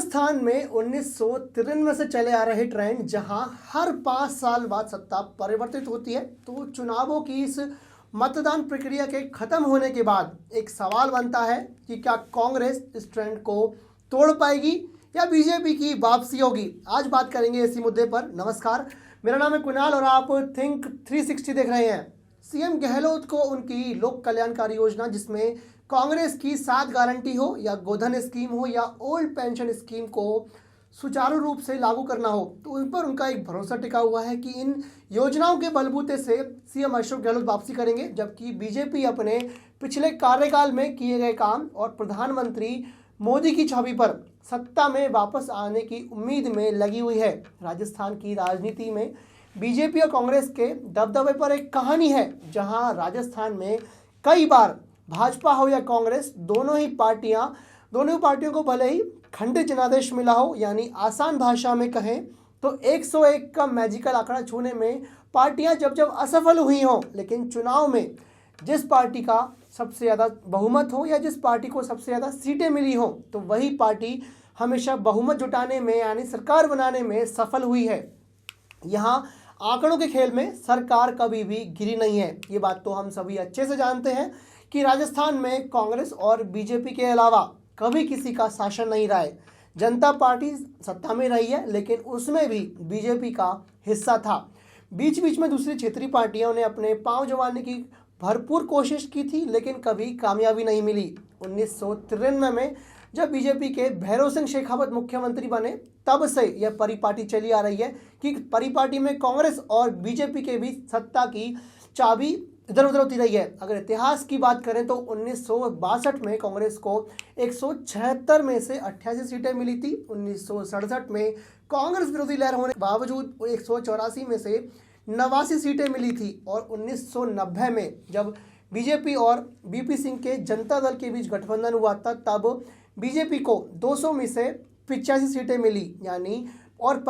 राजस्थान में 1993 से चले आ रहे ट्रेंड जहां हर 5 साल बाद सत्ता परिवर्तित होती है, तो चुनावों की इस मतदान प्रक्रिया के खत्म होने के बाद एक सवाल बनता है कि क्या कांग्रेस इस ट्रेंड को तोड़ पाएगी या बीजेपी की वापसी होगी। आज बात करेंगे इसी मुद्दे पर। नमस्कार, मेरा नाम है कुणाल और आप थिंक 360 देख रहे हैं। सीएम गहलोत को उनकी लोक कल्याणकारी योजना जिसमें कांग्रेस की 7 गारंटी हो या गोधन स्कीम हो या ओल्ड पेंशन स्कीम को सुचारू रूप से लागू करना हो, तो उन पर उनका एक भरोसा टिका हुआ है कि इन योजनाओं के बलबूते से सीएम अशोक गहलोत वापसी करेंगे, जबकि बीजेपी अपने पिछले कार्यकाल में किए गए काम और प्रधानमंत्री मोदी की छवि पर सत्ता में वापस आने की उम्मीद में लगी हुई है। राजस्थान की राजनीति में बीजेपी और कांग्रेस के दबदबे पर एक कहानी है, जहां राजस्थान में कई बार भाजपा हो या कांग्रेस, दोनों ही पार्टियों को भले ही खंडित जनादेश मिला हो, यानी आसान भाषा में कहें तो 101 का मैजिकल आंकड़ा छूने में पार्टियां जब असफल हुई हों, लेकिन चुनाव में जिस पार्टी का सबसे ज़्यादा बहुमत हो या जिस पार्टी को सबसे ज़्यादा सीटें मिली हों, तो वही पार्टी हमेशा बहुमत जुटाने में यानी सरकार बनाने में सफल हुई है। यहाँ आंकड़ों के खेल में सरकार कभी भी गिरी नहीं है। ये बात तो हम सभी अच्छे से जानते हैं कि राजस्थान में कांग्रेस और बीजेपी के अलावा कभी किसी का शासन नहीं रहा है। जनता पार्टी सत्ता में रही है, लेकिन उसमें भी बीजेपी का हिस्सा था। बीच बीच में दूसरी क्षेत्रीय पार्टियों ने अपने पांव जमाने की भरपूर कोशिश की थी, लेकिन कभी कामयाबी नहीं मिली। 1993 में जब बीजेपी के भैरव सिंह शेखावत मुख्यमंत्री बने, तब से यह परिपाटी चली आ रही है कि परिपाटी में कांग्रेस और बीजेपी के बीच सत्ता की चाबी इधर उधर होती रही है। अगर इतिहास की बात करें तो 1962 में कांग्रेस को 176 में से 88 सीटें मिली थी। 1967 में कांग्रेस विरोधी लहर होने के बावजूद 184 में से 89 सीटें मिली थी और 1990 में जब बीजेपी और बीपी सिंह के जनता दल के बीच गठबंधन हुआ था, तब बीजेपी को 200 में से 85 सीटें मिली, यानी और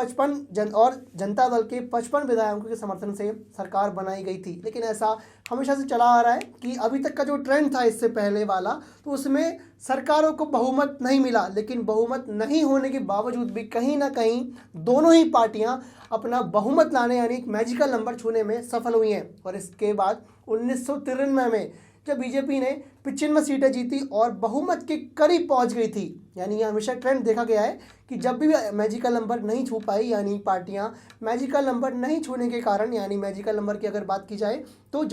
जनता दल के 55 विधायकों के समर्थन से सरकार बनाई गई थी। लेकिन ऐसा हमेशा से चला आ रहा है कि अभी तक का जो ट्रेंड था इससे पहले वाला, तो उसमें सरकारों को बहुमत नहीं मिला, लेकिन बहुमत नहीं होने के बावजूद भी कहीं ना कहीं दोनों ही पार्टियां अपना बहुमत लाने यानी एक मैजिकल नंबर छूने में सफल हुई हैं। और इसके बाद 1993 में जब बीजेपी ने 95 सीटें जीती और बहुमत के करीब पहुंच गई थी, यानी ये हमेशा ट्रेंड देखा गया है कि जब भी मैजिकल नंबर नहीं छू पाई, यानी पार्टियां मैजिकल नंबर नहीं छूने के कारण, यानी मैजिकल नंबर की अगर बात की जाए तो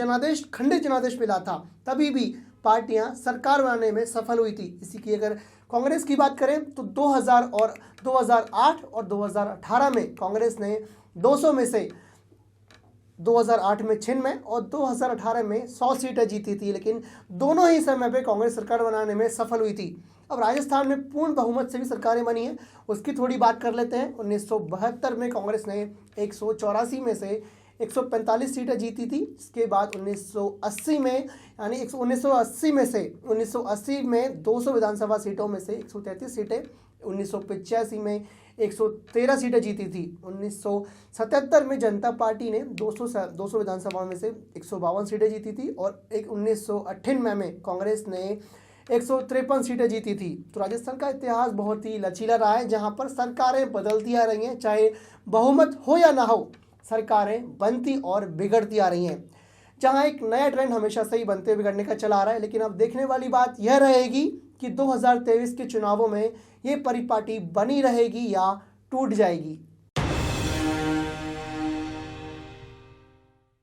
खंडित जनादेश मिला था, तभी भी पार्टियां सरकार बनाने में सफल हुई थी। इसी की अगर कांग्रेस की बात करें तो 2008 और 2018 में कांग्रेस ने 200 में से 2008 में 96 और 2018 में 100 सीटें जीती थी, लेकिन दोनों ही समय पे कांग्रेस सरकार बनाने में सफल हुई थी। अब राजस्थान में पूर्ण बहुमत से भी सरकारें बनी हैं, उसकी थोड़ी बात कर लेते हैं। 1972 में कांग्रेस ने 184 में से 145 सीटें जीती थी। इसके बाद 1980 में 1980 में 200 विधानसभा सीटों में से 133 सीटें, 1985 में 113 सीटें जीती थी। 1977 में जनता पार्टी ने 200 विधानसभा में से 152 सीटें जीती थी और 1998 में कांग्रेस ने 153 सीटें जीती थी। तो राजस्थान का इतिहास बहुत ही लचीला रहा है, जहां पर सरकारें बदलती आ रही हैं, चाहे बहुमत हो या ना हो, सरकारें बनती और बिगड़ती आ रही हैं। जहां एक नया ट्रेंड हमेशा से ही बनते बिगड़ने का चला आ रहा है, लेकिन अब देखने वाली बात यह रहेगी कि 2023 के चुनावों में ये परिपाटी बनी रहेगी या टूट जाएगी।